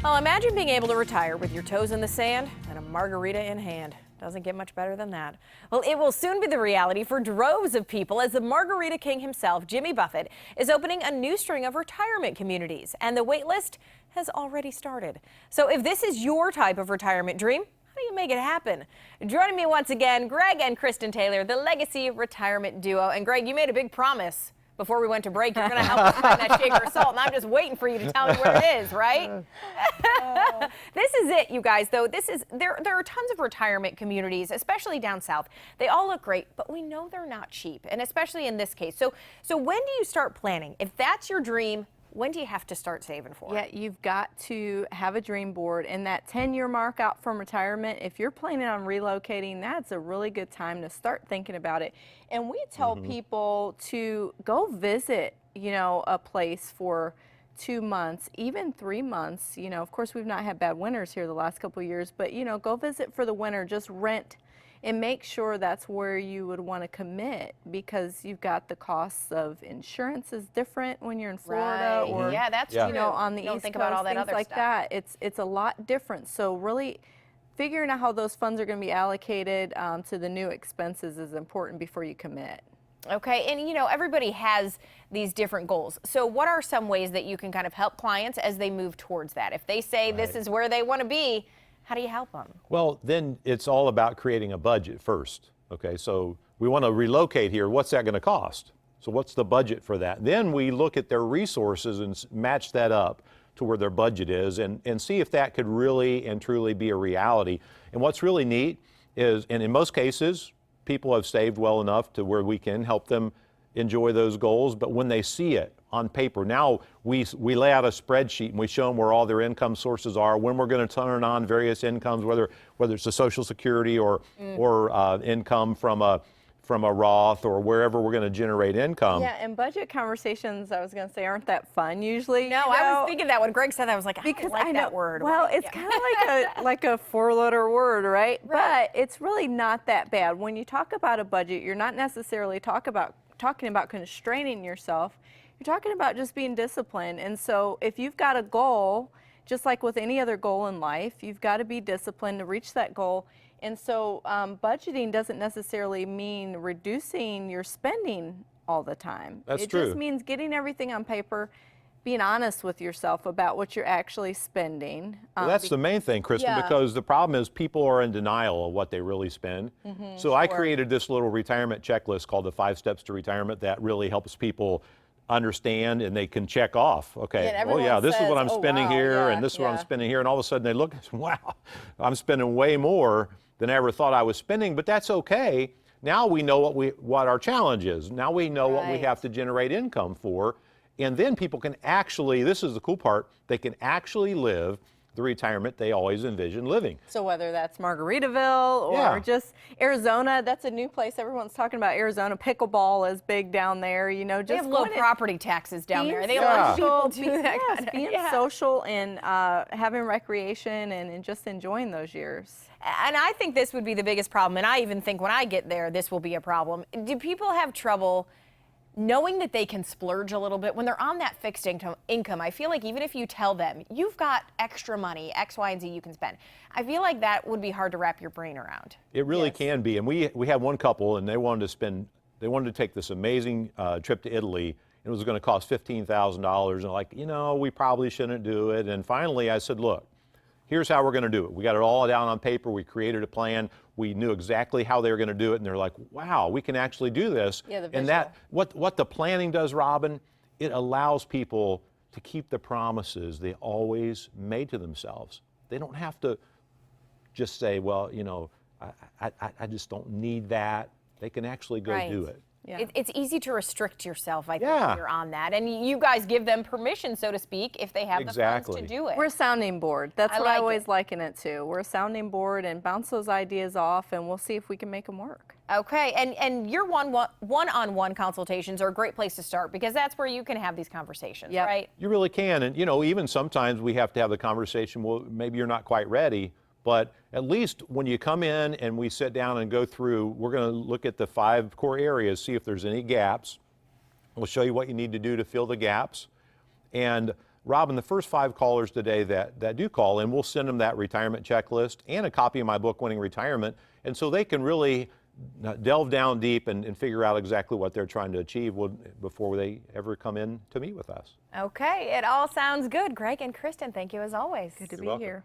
Well, imagine being able to retire with your toes in the sand and a margarita in hand. Doesn't get much better than that. Well, it will soon be the reality for droves of people as the Margarita King himself, Jimmy Buffett, is opening a new string of retirement communities, and the wait list has already started. So if this is your type of retirement dream, how do you make it happen? Joining me once again, Greg and Kristen Taylor, the Legacy Retirement Duo. And Greg, you made a big promise before we went to break. You're going to help us find that shaker of salt, and I'm just waiting for you to tell me where it is, right? This is it, you guys, though. There are tons of retirement communities, especially down south. They all look great, but we know they're not cheap, and especially in this case. So when do you start planning? If that's your dream, when do you have to start saving for it? Yeah, you've got to have a dream board, and that 10-year mark out from retirement, if you're planning on relocating, that's a really good time to start thinking about it. And we tell people to go visit, a place for 2 months, even 3 months. Of course, we've not had bad winters here the last couple of years, but, go visit for the winter, just rent and make sure that's where you would want to commit, because you've got the costs of insurance is different when you're in Florida or yeah, that's true. On the Don't East think Coast, about all that things other like stuff. that. It's a lot different. So really figuring out how those funds are going to be allocated to the new expenses is important before you commit. Okay, and everybody has these different goals. So what are some ways that you can kind of help clients as they move towards that? If they say this is where they want to be, how do you help them? Well, then it's all about creating a budget first. Okay, so we want to relocate here. What's that going to cost? So what's the budget for that? Then we look at their resources and match that up to where their budget is and see if that could really and truly be a reality. And what's really neat is, and in most cases, people have saved well enough to where we can help them enjoy those goals. But when they see it on paper, now we lay out a spreadsheet and we show them where all their income sources are, when we're going to turn on various incomes, whether it's a Social Security or income from a Roth or wherever we're going to generate income. Yeah, and budget conversations, I was going to say, aren't that fun usually. No, I was thinking that when Greg said that, I was like, I don't like that word. Well, it's kind of like a four-letter word, right? But it's really not that bad. When you talk about a budget, you're not necessarily talking about constraining yourself. You're talking about just being disciplined. And so if you've got a goal, just like with any other goal in life, you've got to be disciplined to reach that goal. And so budgeting doesn't necessarily mean reducing your spending all the time. That's it true. just means getting everything on paper, being honest with yourself about what you're actually spending. Well, that's the main thing, Kristen, because the problem is people are in denial of what they really spend. So I created this little retirement checklist called the 5 Steps to Retirement that really helps people understand, and they can check off, okay, this is what I'm spending here, and this is what I'm spending here, and all of a sudden they look and say, wow, I'm spending way more than I ever thought I was spending, but that's okay. Now we know what our challenge is. Now we know what we have to generate income for, and then people can actually, this is the cool part, they can actually live the retirement they always envisioned living. So whether that's Margaritaville or just Arizona, that's a new place. Everyone's talking about Arizona. Pickleball is big down there. Just they have low property taxes down there. They let people do that. Being social and having recreation and just enjoying those years. And I think this would be the biggest problem. And I even think when I get there, this will be a problem. Do people have trouble knowing that they can splurge a little bit when they're on that fixed income? I feel like even if you tell them you've got extra money, X, Y, and Z you can spend, I feel like that would be hard to wrap your brain around. It really can be. And we had one couple, and they wanted to take this amazing trip to Italy. It was going to cost $15,000, and like, we probably shouldn't do it. And finally I said, look, here's how we're going to do it. We got it all down on paper. We created a plan. We knew exactly how they were going to do it, and they're like, wow, we can actually do this. Yeah, and that what the planning does, Robin, it allows people to keep the promises they always made to themselves. They don't have to just say, well, I just don't need that. They can actually go do it. Yeah. It's easy to restrict yourself, I think, when you're on that. And you guys give them permission, so to speak, if they have the funds to do it. We're a sounding board. That's what I always it. liken it to. We're a sounding board and bounce those ideas off, and we'll see if we can make them work. Okay, and your one-on-one consultations are a great place to start, because that's where you can have these conversations, right? You really can. And, even sometimes we have to have the conversation, well, maybe you're not quite ready. But at least when you come in and we sit down and go through, we're going to look at the 5 core areas, see if there's any gaps. We'll show you what you need to do to fill the gaps. And Robin, the first 5 callers today that do call in, we'll send them that retirement checklist and a copy of my book, Winning Retirement, and so they can really delve down deep and figure out exactly what they're trying to achieve before they ever come in to meet with us. Okay, it all sounds good. Greg and Kristen, thank you as always. Good to You're be welcome. here.